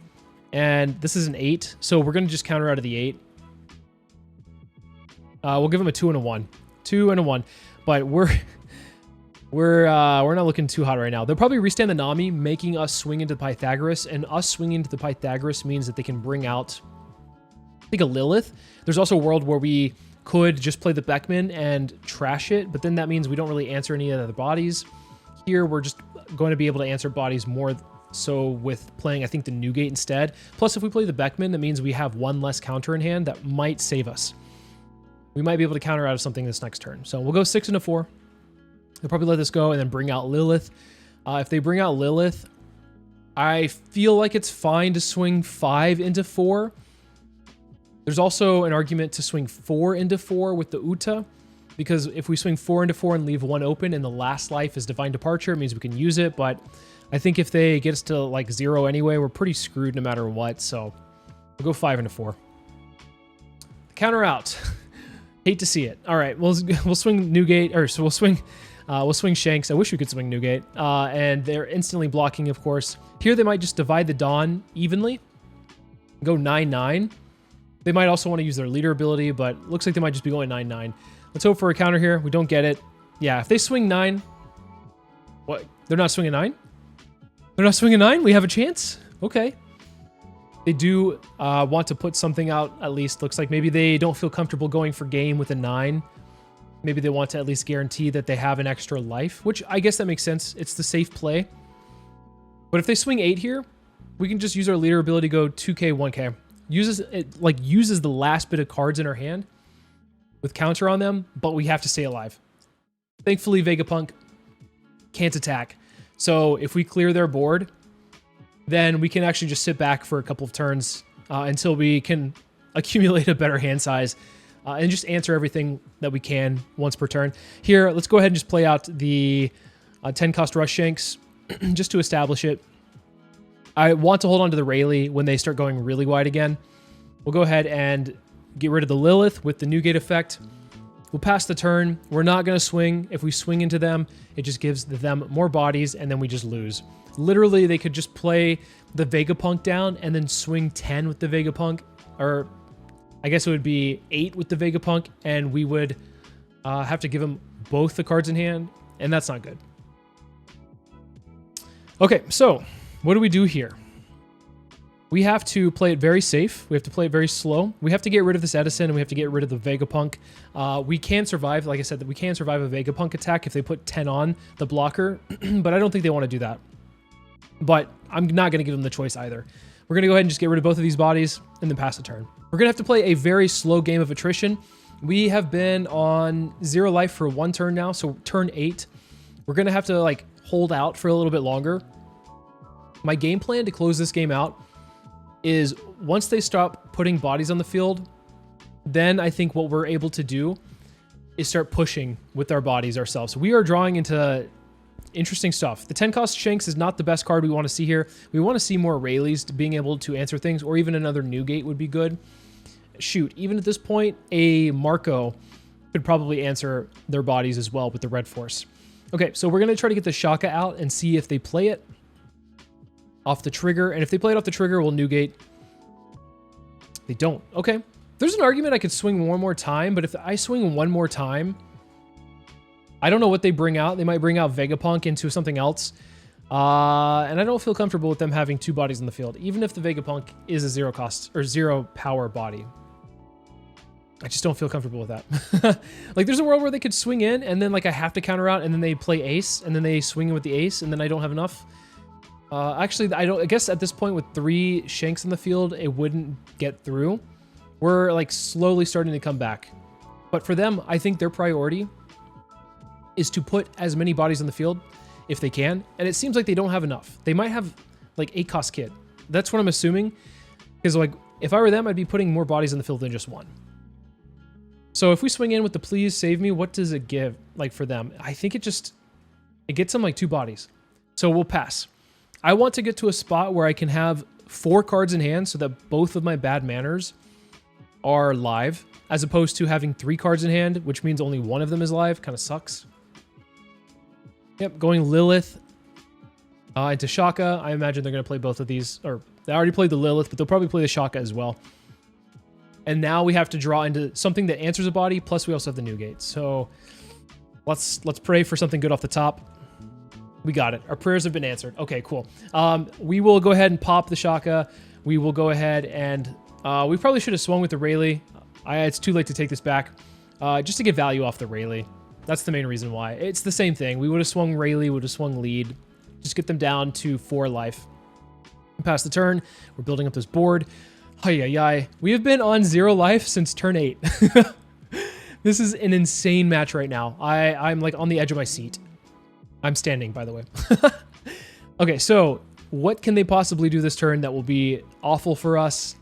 and this is an 8. So we're going to just counter out of the 8. We'll give them a 2 and a 1. 2 and a 1. But we're not looking too hot right now. They'll probably restand the Nami, making us swing into the Pythagoras. And us swinging into the Pythagoras means that they can bring out, I think, a Lilith. There's also a world where we could just play the Beckman and trash it, but then that means we don't really answer any of the bodies. Here, we're just going to be able to answer bodies more so with playing, I think, the Newgate instead. Plus, if we play the Beckman, that means we have one less counter in hand that might save us. We might be able to counter out of something this next turn. So we'll go 6 and a 4. They'll probably let this go and then bring out Lilith. If they bring out Lilith, I feel like it's fine to swing 5 into 4. There's also an argument to swing 4 into 4 with the Uta, because if we swing 4 into 4 and leave 1 open and the last life is Divine Departure, it means we can use it, but I think if they get us to like 0 anyway, we're pretty screwed no matter what, so we'll go 5 into 4. Counter out. Hate to see it. All right, we'll swing Newgate, or so we'll swing Shanks. I wish we could swing Newgate, and they're instantly blocking, of course. Here they might just divide the Dawn evenly, go 9-9. They might also want to use their leader ability, but looks like they might just be going 9-9. Let's hope for a counter here. We don't get it. Yeah, if they swing 9... What? They're not swinging 9? They're not swinging 9? We have a chance? Okay. They do want to put something out, at least. Looks like maybe they don't feel comfortable going for game with a 9. Maybe they want to at least guarantee that they have an extra life, which I guess that makes sense. It's the safe play. But if they swing 8 here, we can just use our leader ability, go 2k, 1k. Uses the last bit of cards in our hand with counter on them, but we have to stay alive. Thankfully, Vegapunk can't attack. So if we clear their board, then we can actually just sit back for a couple of turns until we can accumulate a better hand size and just answer everything that we can once per turn. Here, let's go ahead and just play out the 10-cost Rush Shanks just to establish it. I want to hold on to the Rayleigh when they start going really wide again. We'll go ahead and get rid of the Lilith with the Newgate effect. We'll pass the turn. We're not going to swing. If we swing into them, it just gives them more bodies, and then we just lose. Literally, they could just play the Vegapunk down and then swing 10 with the Vegapunk, or I guess it would be 8 with the Vegapunk, and we would have to give them both the cards in hand, and that's not good. Okay, so what do we do here? We have to play it very safe. We have to play it very slow. We have to get rid of this Edison, and we have to get rid of the Vegapunk. We can survive, like I said, that we can survive a Vegapunk attack if they put 10 on the blocker, but I don't think they want to do that. But I'm not going to give them the choice either. We're going to go ahead and just get rid of both of these bodies and then pass the turn. We're going to have to play a very slow game of attrition. We have been on 0 life for 1 turn now, so turn 8. We're going to have to like hold out for a little bit longer. My game plan to close this game out is once they stop putting bodies on the field, then I think what we're able to do is start pushing with our bodies ourselves. We are drawing into interesting stuff. The 10-cost Shanks is not the best card we want to see here. We want to see more Rayleighs being able to answer things, or even another Newgate would be good. Shoot, even at this point, a Marco could probably answer their bodies as well with the Red Force. Okay, so we're going to try to get the Shaka out and see if they play it off the trigger, and if they play it off the trigger, we'll Newgate. They don't. Okay. There's an argument I could swing one more time, but if I swing one more time, I don't know what they bring out. They might bring out Vegapunk into something else, and I don't feel comfortable with them having 2 bodies in the field, even if the Vegapunk is a 0 cost or 0 power body. I just don't feel comfortable with that. Like, there's a world where they could swing in, and then like I have to counter out, and then they play ace, and then they swing in with the ace, and then I don't have enough. Actually, I guess at this point with 3 Shanks in the field, it wouldn't get through. We're like slowly starting to come back. But for them, I think their priority is to put as many bodies on the field if they can. And it seems like they don't have enough. They might have like 8-cost kid. That's what I'm assuming. Because like if I were them, I'd be putting more bodies on the field than just 1. So if we swing in with the please save me, what does it give like for them? I think it gets them like 2 bodies. So we'll pass. I want to get to a spot where I can have 4 cards in hand so that both of my bad manners are live, as opposed to having 3 cards in hand, which means only one of them is live. Kind of sucks. Yep, going Lilith into Shaka. I imagine they're going to play both of these, or they already played the Lilith, but they'll probably play the Shaka as well. And now we have to draw into something that answers a body, plus we also have the Newgate. So let's pray for something good off the top. We got it. Our prayers have been answered. Okay, cool. We will go ahead and pop the Shaka. We will go ahead and we probably should have swung with the Rayleigh. It's too late to take this back, just to get value off the Rayleigh. That's the main reason why. It's the same thing. We would have swung Rayleigh, would have swung lead. Just get them down to 4 life. Pass the turn. We're building up this board. Hi. We have been on 0 life since turn 8. This is an insane match right now. I'm like on the edge of my seat. I'm standing, by the way. Okay, so what can they possibly do this turn that will be awful for us?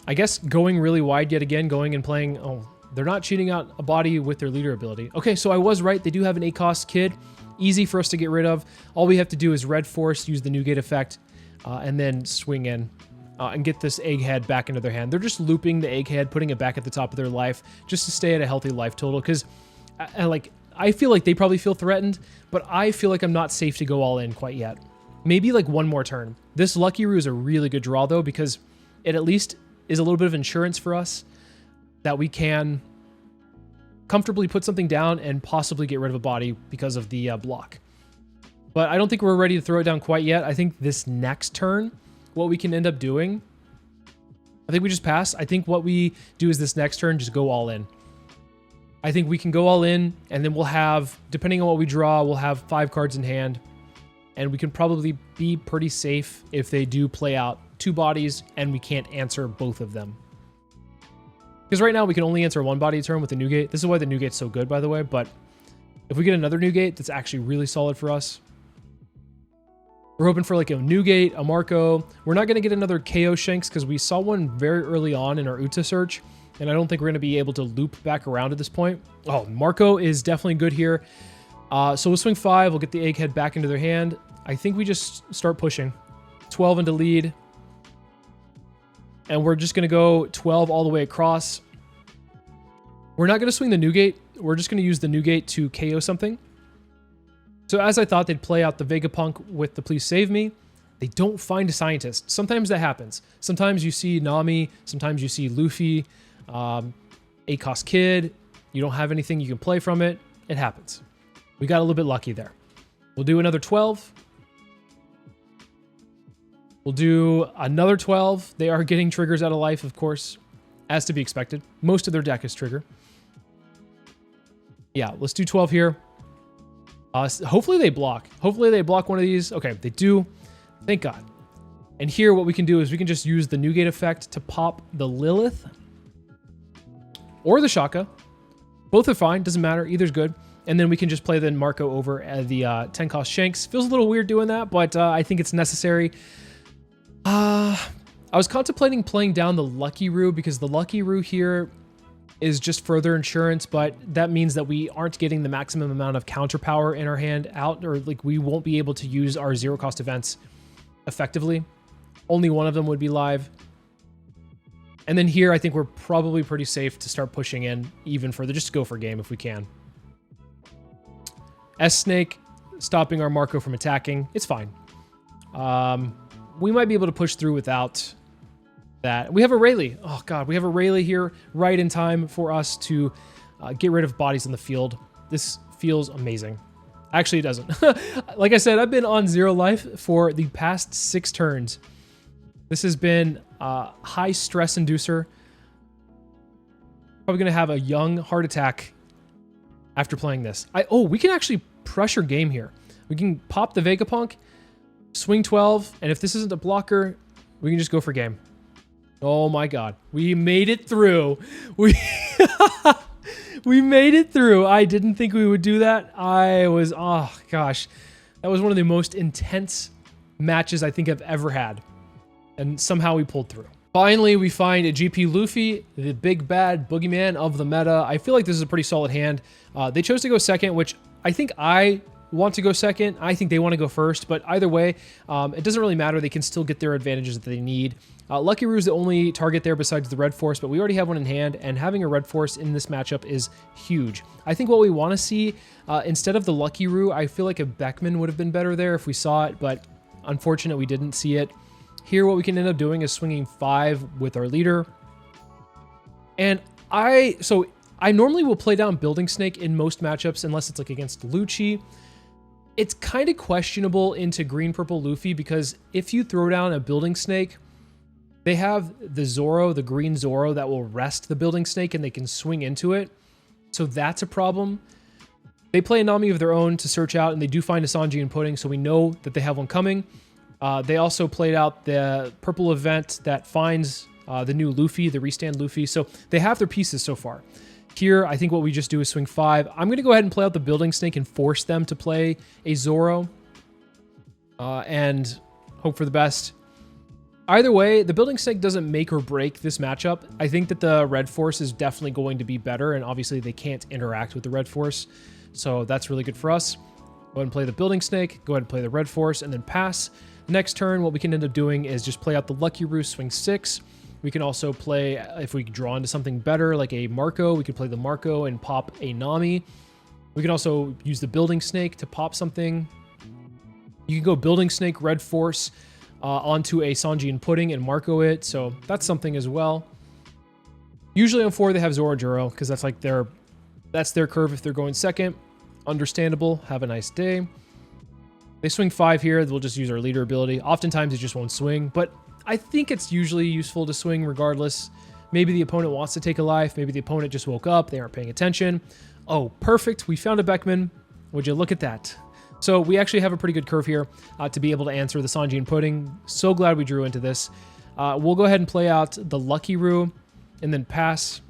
I guess going really wide yet again, going and playing... Oh, they're not cheating out a body with their leader ability. Okay, so I was right. They do have an 8-cost kid. Easy for us to get rid of. All we have to do is Red Force, use the Newgate effect, and then swing in and get this Egghead back into their hand. They're just looping the Egghead, putting it back at the top of their life just to stay at a healthy life total, because I feel like they probably feel threatened, but I feel like I'm not safe to go all in quite yet. Maybe like one more turn. This Lucky Roo is a really good draw, though, because it at least is a little bit of insurance for us that we can comfortably put something down and possibly get rid of a body because of the block. But I don't think we're ready to throw it down quite yet. I think this next turn, what we can end up doing, I think we just pass. I think what we do is this next turn, just go all in. I think we can go all in, and then we'll have, depending on what we draw, we'll have 5 cards in hand, and we can probably be pretty safe if they do play out 2 bodies and we can't answer both of them. Because right now we can only answer 1 body a turn with the Newgate. This is why the Newgate's so good, by the way, but if we get another Newgate, that's actually really solid for us. We're hoping for like a Newgate, a Marco. We're not going to get another KO Shanks because we saw one very early on in our Uta search, and I don't think we're going to be able to loop back around at this point. Oh, Marco is definitely good here. So we'll swing 5. We'll get the Egghead back into their hand. I think we just start pushing. 12 into lead. And we're just going to go 12 all the way across. We're not going to swing the Newgate. We're just going to use the Newgate to KO something. So as I thought, they'd play out the Vegapunk with the Please Save Me. They don't find a scientist. Sometimes that happens. Sometimes you see Nami. Sometimes you see Luffy. 8-cost kid. You don't have anything you can play from it. It happens. We got a little bit lucky there. We'll do another 12. We'll do another 12. They are getting triggers out of life, of course, as to be expected. Most of their deck is trigger. Yeah, let's do 12 here. Hopefully they block. Hopefully they block one of these. Okay, they do. Thank God. And here what we can do is we can just use the Newgate effect to pop the Lilith or the Shaka. Both are fine. Doesn't matter. Either's good. And then we can just play the Marco over at the 10-cost Shanks. Feels a little weird doing that, but I think it's necessary. I was contemplating playing down the Lucky Roo because the Lucky Roo here is just further insurance, but that means that we aren't getting the maximum amount of counter power in our hand out, or like we won't be able to use our 0-cost events effectively. Only one of them would be live. And then here, I think we're probably pretty safe to start pushing in even further, just to go for game if we can. S-Snake, stopping our Marco from attacking. It's fine. We might be able to push through without that. We have a Rayleigh. Oh, God. We have a Rayleigh here right in time for us to get rid of bodies on the field. This feels amazing. Actually, it doesn't. Like I said, I've been on 0 life for the past 6 turns. This has been a high stress inducer. Probably going to have a young heart attack after playing this. We can actually pressure game here. We can pop the Vegapunk, swing 12, and if this isn't a blocker, we can just go for game. Oh my God. We made it through. We made it through. I didn't think we would do that. Oh gosh. That was one of the most intense matches I think I've ever had. And somehow we pulled through. Finally, we find a GP Luffy, the big bad boogeyman of the meta. I feel like this is a pretty solid hand. They chose to go second, which I think I want to go second. I think they want to go first, but either way, it doesn't really matter. They can still get their advantages that they need. Lucky Roo is the only target there besides the Red Force, but we already have one in hand, and having a Red Force in this matchup is huge. I think what we want to see, instead of the Lucky Roo, I feel like a Beckman would have been better there if we saw it, but unfortunate we didn't see it. Here, what we can end up doing is swinging 5 with our leader. And I normally will play down Building Snake in most matchups, unless it's like against Lucci. It's kind of questionable into green-purple Luffy, because if you throw down a Building Snake, they have the Zoro, the green Zoro, that will rest the Building Snake, and they can swing into it. So that's a problem. They play a Nami of their own to search out, and they do find a Sanji and Pudding, so we know that they have one coming. They also played out the purple event that finds the new Luffy, the restand Luffy. So they have their pieces so far. Here, I think what we just do is swing 5. I'm going to go ahead and play out the Building Snake and force them to play a Zoro. And hope for the best. Either way, the Building Snake doesn't make or break this matchup. I think that the Red Force is definitely going to be better, and obviously they can't interact with the Red Force. So that's really good for us. Go ahead and play the Building Snake, go ahead and play the Red Force, and then pass. Next turn, what we can end up doing is just play out the Lucky Roo, swing 6. We can also play, if we draw into something better, like a Marco, we could play the Marco and pop a Nami. We can also use the Building Snake to pop something. You can go Building Snake, Red Force, onto a Sanji and Pudding and Marco it, so that's something as well. Usually on 4 they have Zoro Juro, because that's like that's their curve if they're going second. Understandable. Have a nice day. They swing 5 here. We'll just use our leader ability. Oftentimes it just won't swing, but I think it's usually useful to swing regardless. Maybe the opponent wants to take a life. Maybe the opponent just woke up. They aren't paying attention. Oh, perfect. We found a Beckman. Would you look at that? So we actually have a pretty good curve here to be able to answer the Sanji and Pudding. So glad we drew into this. We'll go ahead and play out the Lucky Roo and then pass.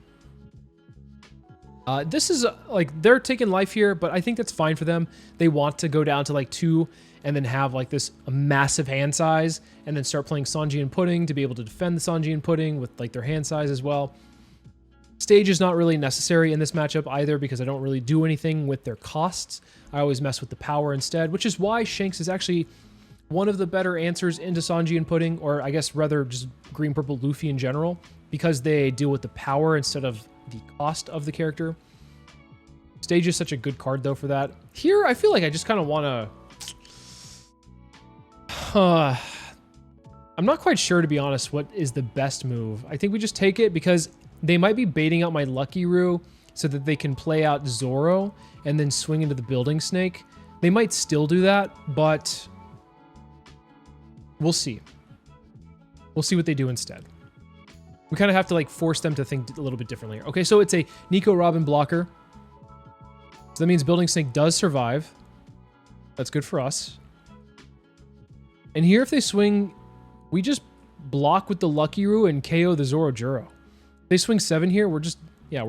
This is like they're taking life here, but I think that's fine for them. They want to go down to like 2 and then have like this massive hand size and then start playing Sanji and Pudding to be able to defend the Sanji and Pudding with like their hand size as well. Stage is not really necessary in this matchup either because I don't really do anything with their costs. I always mess with the power instead, which is why Shanks is actually one of the better answers into Sanji and Pudding, or I guess rather just green-purple Luffy in general, because they deal with the power instead of the cost of the character. Stage is such a good card though for that. Here, I feel like I just kind of want to... I'm not quite sure, to be honest, what is the best move. I think we just take it because they might be baiting out my Lucky Roo so that they can play out Zoro and then swing into the Building Snake. They might still do that, but we'll see. We'll see what they do instead. We kind of have to like force them to think a little bit differently. Okay, so it's a Nico Robin blocker. So that means Building Snake does survive. That's good for us. And here, if they swing, we just block with the Lucky Roo and KO the Zoro Juro. They swing 7 here, we're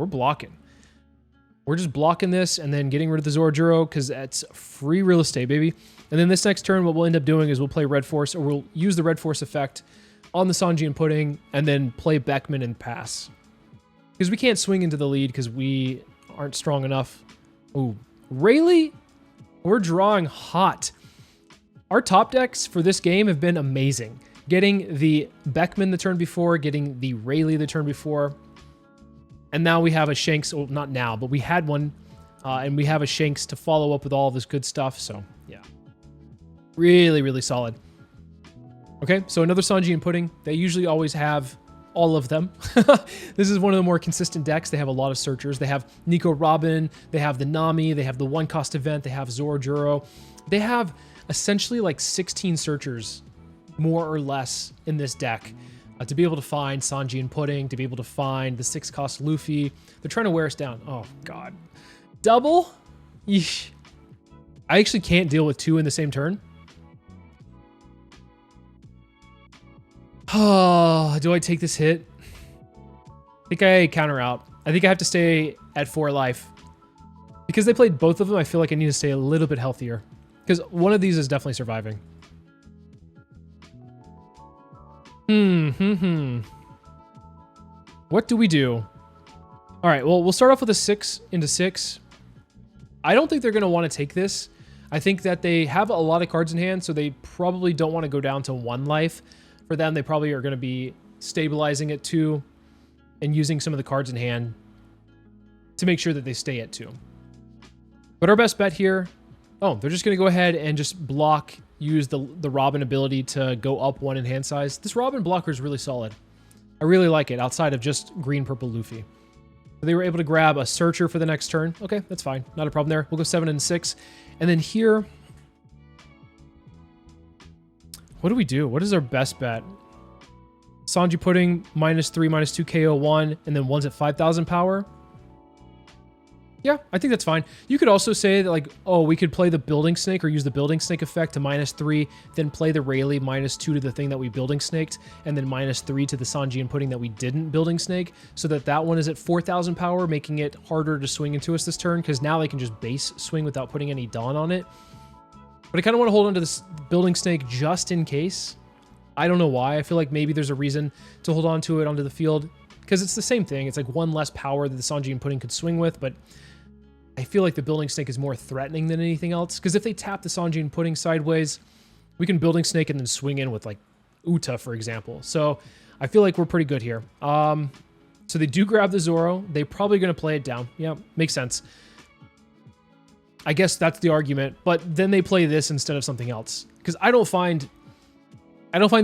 blocking. We're just blocking this and then getting rid of the Zoro Juro because that's free real estate, baby. And then this next turn, what we'll end up doing is we'll play Red Force, or we'll use the Red Force effect on the Sanji and Pudding and then play Beckman and pass. Because we can't swing into the lead because we aren't strong enough. Ooh, Rayleigh? We're drawing hot. Our top decks for this game have been amazing. Getting the Beckman the turn before, getting the Rayleigh the turn before. And now we have a Shanks, well, not now, but we had one. And we have a Shanks to follow up with all this good stuff. So, yeah. Really, really solid. Okay, so another Sanji and Pudding. They usually always have all of them. This is one of the more consistent decks. They have a lot of searchers. They have Nico Robin. They have the Nami. They have the 1-cost event. They have Zoro Juro. They have essentially like 16 searchers, more or less, in this deck. To be able to find Sanji and Pudding, to be able to find the 6-cost Luffy. They're trying to wear us down. Oh, God. Double? Yeesh. I actually can't deal with 2 in the same turn. Oh, do I take this hit? I think I counter out. I think I have to stay at 4 life. Because they played both of them, I feel like I need to stay a little bit healthier. Because one of these is definitely surviving. What do we do? All right, well, we'll start off with a 6 into 6. I don't think they're going to want to take this. I think that they have a lot of cards in hand, so they probably don't want to go down to 1 life. For them, they probably are going to be stabilizing at 2 and using some of the cards in hand to make sure that they stay at 2. But our best bet here, oh, they're just going to go ahead and just block, use the Robin ability to go up 1 in hand size. This Robin blocker is really solid. I really like it outside of just green, purple Luffy. They were able to grab a Searcher for the next turn. Okay, that's fine. Not a problem there. We'll go 7 and 6. And then here, what do we do? What is our best bet? Sanji Pudding, -3, -2 KO1, and then one's at 5,000 power. Yeah, I think that's fine. You could also say that, like, oh, we could play the Building Snake or use the Building Snake effect to -3, then play the Rayleigh -2 to the thing that we Building Snaked, and then -3 to the Sanji and Pudding that we didn't Building Snake, so that one is at 4,000 power, making it harder to swing into us this turn, because now they can just base swing without putting any Dawn on it. But I kind of want to hold on to this Building Snake just in case. I don't know why. I feel like maybe there's a reason to hold on to it onto the field, because it's the same thing. It's like 1 less power that the Sanji and Pudding could swing with, but I feel like the Building Snake is more threatening than anything else, because if they tap the Sanji and Pudding sideways, we can Building Snake and then swing in with, like, Uta, for example. So I feel like we're pretty good here. So they do grab the Zoro. They're probably going to play it down. Yeah, makes sense. I guess that's the argument, but then they play this instead of something else, because I don't find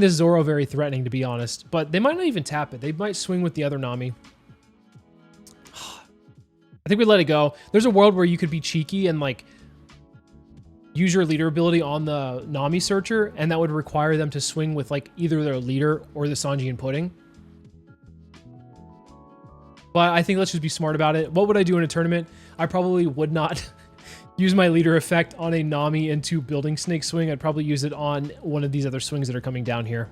this Zoro very threatening, to be honest, but they might not even tap it. They might swing with the other Nami. I think we let it go. There's a world where you could be cheeky and, like, use your leader ability on the Nami Searcher, and that would require them to swing with, like, either their leader or the Sanji and Pudding. But I think let's just be smart about it. What would I do in a tournament? I probably would not use my leader effect on a Nami into Building Snake swing. I'd probably use it on one of these other swings that are coming down here.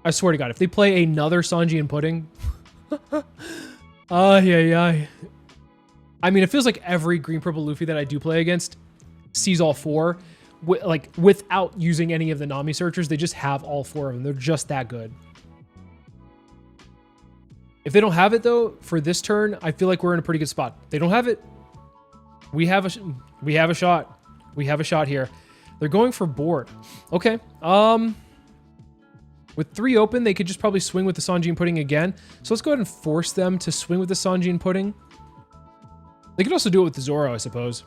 I swear to God, if they play another Sanji and Pudding... yeah. I mean, it feels like every green purple Luffy that I do play against sees all 4, like, without using any of the Nami Searchers. They just have all 4 of them. They're just that good. If they don't have it, though, for this turn, I feel like we're in a pretty good spot. They don't have it. We have a shot. We have a shot here. They're going for board. Okay. With 3 open, they could just probably swing with the Sanji and Pudding again. So let's go ahead and force them to swing with the Sanji and Pudding. They could also do it with the Zoro, I suppose.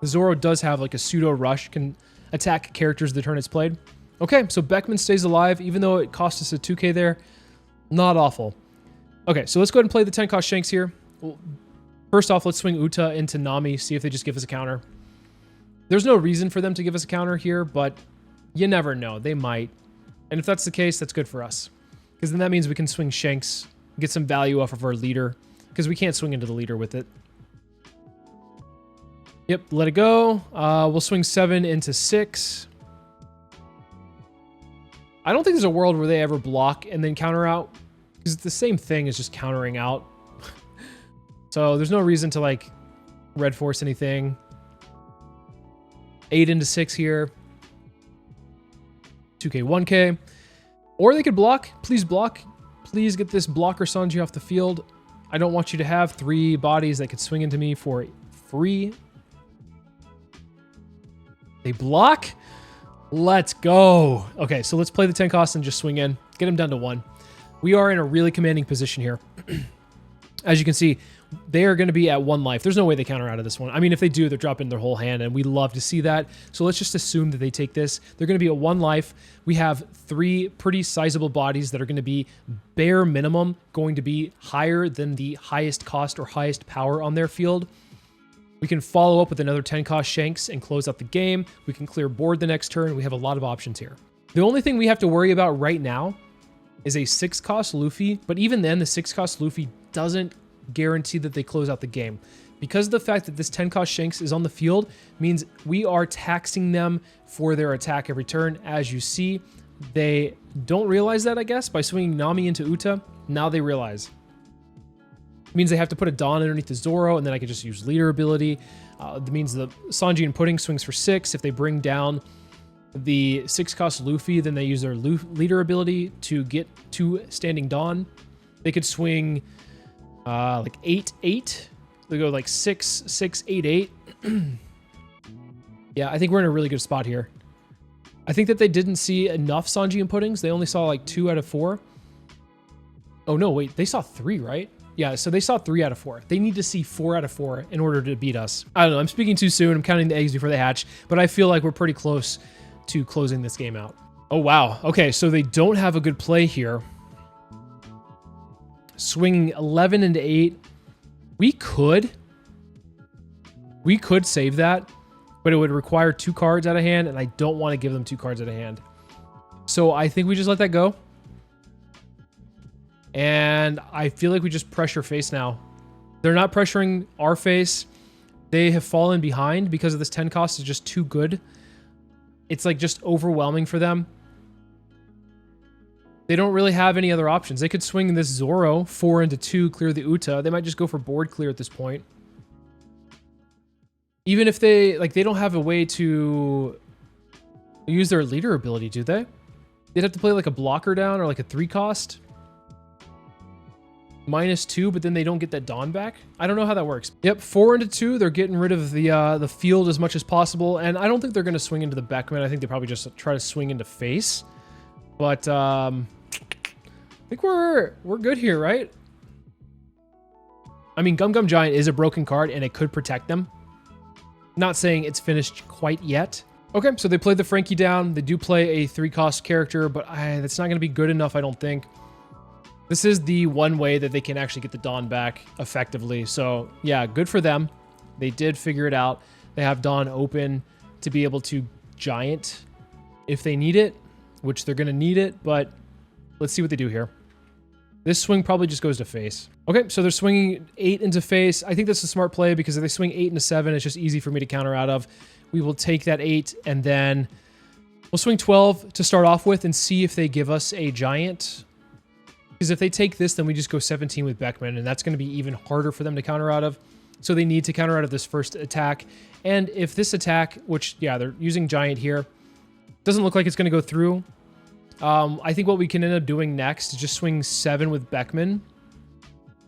The Zoro does have, like, a pseudo rush, can attack characters the turn it's played. Okay, so Beckman stays alive, even though it cost us a 2k there. Not awful. Okay, so let's go ahead and play the 10 cost Shanks here. Well, first off, let's swing Uta into Nami, see if they just give us a counter. There's no reason for them to give us a counter here, but you never know. They might. And if that's the case, that's good for us, because then that means we can swing Shanks, get some value off of our leader, because we can't swing into the leader with it. Yep, let it go. We'll swing 7 into 6. I don't think there's a world where they ever block and then counter out, because it's the same thing as just countering out. So there's no reason to, like, red force anything. 8 into 6 here. 2k, 1k. Or they could block. Please block. Please get this blocker Sanji off the field. I don't want you to have 3 bodies that could swing into me for free. They block. Let's go. Okay, so let's play the 10 cost and just swing in. Get them down to 1. We are in a really commanding position here. As you can see, they are going to be at 1 life. There's no way they counter out of this one. I mean, if they do, they're dropping their whole hand, and we love to see that. So let's just assume that they take this. They're going to be at 1 life. We have 3 pretty sizable bodies that are going to be bare minimum, going to be higher than the highest cost or highest power on their field. We can follow up with another 10 cost Shanks and close out the game. We can clear board the next turn. We have a lot of options here. The only thing we have to worry about right now is a 6 cost Luffy, but even then, the 6 cost Luffy doesn't guarantee that they close out the game. Because of the fact that this 10 cost Shanks is on the field means we are taxing them for their attack every turn. As you see, they don't realize that, I guess, by swinging Nami into Uta. Now they realize. It means they have to put a Dawn underneath the Zoro, and then I can just use leader ability. That means the Sanji and Pudding swings for 6. If they bring down the 6 cost Luffy, then they use their leader ability to get to standing Dawn. They could swing like 8-8. They go like 6-6-8-8. Yeah, I think we're in a really good spot here. I think that they didn't see enough Sanji and Puddings. They only saw like 2 out of 4. Oh no, wait, they saw 3, right? Yeah, so they saw 3 out of 4. They need to see 4 out of 4 in order to beat us. I don't know, I'm speaking too soon. I'm counting the eggs before they hatch, but I feel like we're pretty close to closing this game out. Oh, wow. Okay, so they don't have a good play here. Swinging 11 into 8. We could save that, but it would require 2 cards out of hand, and I don't want to give them 2 cards out of hand. So I think we just let that go. And I feel like we just pressure face now. They're not pressuring our face. They have fallen behind because of this 10 cost is just too good. It's like just overwhelming for them. They don't really have any other options. They could swing this Zoro 4 into 2, clear the Uta. They might just go for board clear at this point. Even if they don't have a way to use their leader ability, do they? They'd have to play like a blocker down or like a 3 cost. -2, but then they don't get that Dawn back. I don't know how that works. Yep, 4 into 2. They're getting rid of the field as much as possible, and I don't think they're going to swing into the Beckman. I think they probably just try to swing into face. But I think we're good here, right? I mean, Gum Gum Giant is a broken card, and it could protect them. Not saying it's finished quite yet. Okay, so they played the Frankie down. They do play a 3-cost character, but that's not going to be good enough, I don't think. This is the one way that they can actually get the Dawn back effectively. So, yeah, good for them. They did figure it out. They have Dawn open to be able to Giant if they need it, which they're going to need it, but let's see what they do here. This swing probably just goes to face. Okay, so they're swinging 8 into face. I think that's a smart play because if they swing 8 into 7, it's just easy for me to counter out of. We will take that 8 and then we'll swing 12 to start off with and see if they give us a Giant. Because if they take this, then we just go 17 with Beckman, and that's going to be even harder for them to counter out of. So they need to counter out of this first attack. And if this attack, which, yeah, they're using Giant here, doesn't look like it's going to go through, I think what we can end up doing next is just swing 7 with Beckman.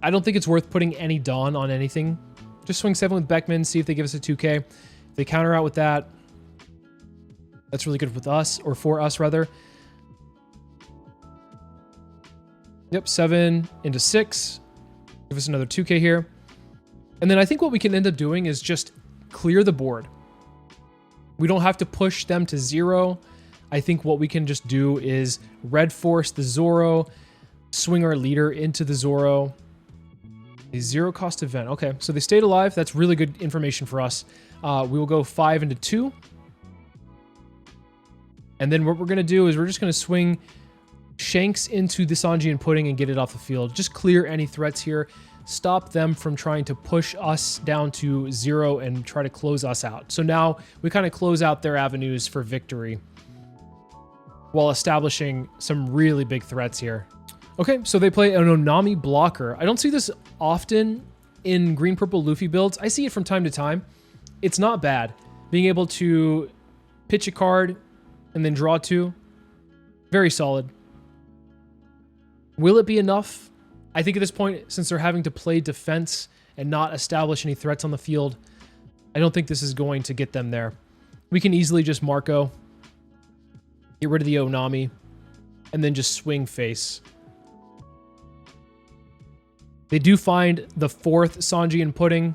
I don't think it's worth putting any Dawn on anything. Just swing 7 with Beckman, see if they give us a 2K. If they counter out with that, that's really good with us, or for us, rather. Yep, 7 into 6. Give us another 2K here. And then I think what we can end up doing is just clear the board. We don't have to push them to 0. I think what we can just do is red force the Zoro, swing our leader into the Zoro. A 0-cost event. Okay, so they stayed alive. That's really good information for us. We will go 5 into 2. And then what we're going to do is we're just going to swing Shanks into the Sanji and Pudding and get it off the field. Just clear any threats here. Stop them from trying to push us down to 0 and try to close us out. So now we kind of close out their avenues for victory while establishing some really big threats here. Okay, so they play an Onami blocker. I don't see this often in green-purple Luffy builds. I see it from time to time. It's not bad. Being able to pitch a card and then draw 2. Very solid. Will it be enough? I think at this point, since they're having to play defense and not establish any threats on the field, I don't think this is going to get them there. We can easily just Marco, get rid of the Onami, and then just swing face. They do find the 4th Sanji and Pudding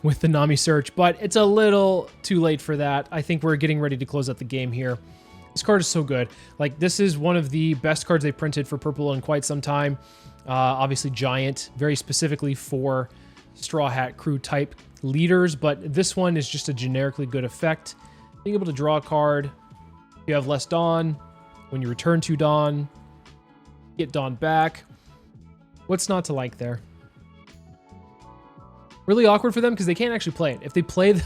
with the Nami search, but it's a little too late for that. I think we're getting ready to close out the game here. This card is so good. Like, this is one of the best cards they printed for purple in quite some time. Obviously Giant, very specifically for Straw Hat Crew type leaders, but this one is just a generically good effect. Being able to draw a card, you have less Dawn. When you return to Dawn, get Dawn back. What's not to like there? Really awkward for them because they can't actually play it. If they play the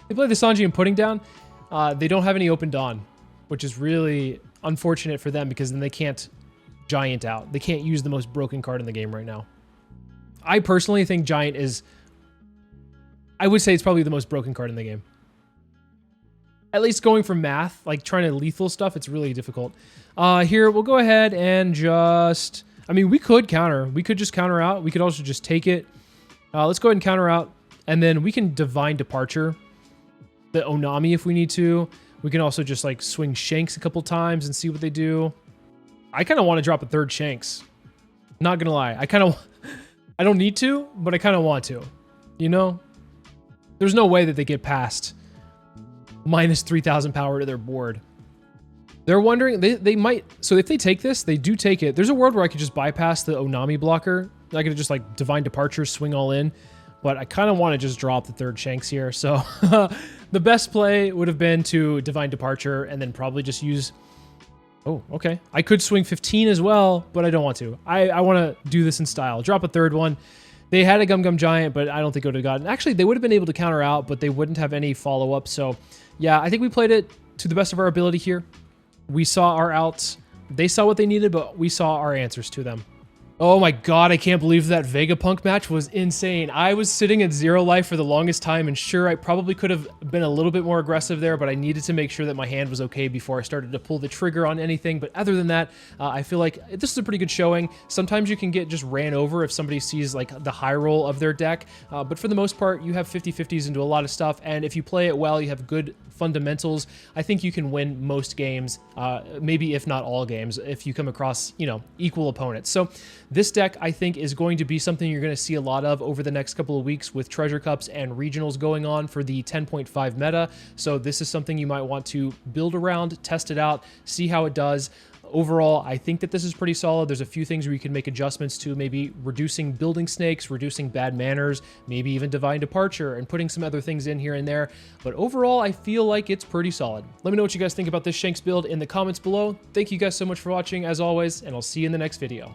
Sanji and Pudding down, they don't have any open Dawn, which is really unfortunate for them because then they can't Giant out. They can't use the most broken card in the game right now. I personally think Giant is... I would say it's probably the most broken card in the game. At least going for math, like trying to lethal stuff, it's really difficult. Here, we'll go ahead and just... I mean, we could counter. We could just counter out. We could also just take it. Let's go ahead and counter out. And then we can Divine Departure. the Onami if we need to. We can also just like swing Shanks a couple times and see what they do. I kind of want to drop a third Shanks. Not gonna lie. I don't need to, but I kind of want to. You know? There's no way that they get past minus 3,000 power to their board. They're wondering, they might, so if they take this, they do take it. There's a world where I could just bypass the Onami blocker. I could just like Divine Departure, swing all in. But I kind of want to just drop the third Shanks here. So the best play would have been to Divine Departure and then probably just use... Oh, okay. I could swing 15 as well, but I don't want to. I want to do this in style. Drop a third one. They had a Gum Gum Giant, but I don't think it would have gotten... Actually, they would have been able to counter out, but they wouldn't have any follow-up. So yeah, I think we played it to the best of our ability here. We saw our outs. They saw what they needed, but we saw our answers to them. Oh my god, I can't believe that Vegapunk match was insane. I was sitting at 0 life for the longest time, and sure, I probably could have been a little bit more aggressive there, but I needed to make sure that my hand was okay before I started to pull the trigger on anything. But other than that, I feel like this is a pretty good showing. Sometimes you can get just ran over if somebody sees like the high roll of their deck, but for the most part, you have 50-50s into a lot of stuff, and if you play it well, you have good fundamentals. I think you can win most games, maybe if not all games, if you come across, you know, equal opponents. So this deck, I think, is going to be something you're going to see a lot of over the next couple of weeks with Treasure Cups and Regionals going on for the 10.5 meta. So this is something you might want to build around, test it out, see how it does. Overall, I think that this is pretty solid. There's a few things where you can make adjustments to, maybe reducing building snakes, reducing bad manners, maybe even Divine Departure, and putting some other things in here and there. But overall, I feel like it's pretty solid. Let me know what you guys think about this Shanks build in the comments below. Thank you guys so much for watching, as always, and I'll see you in the next video.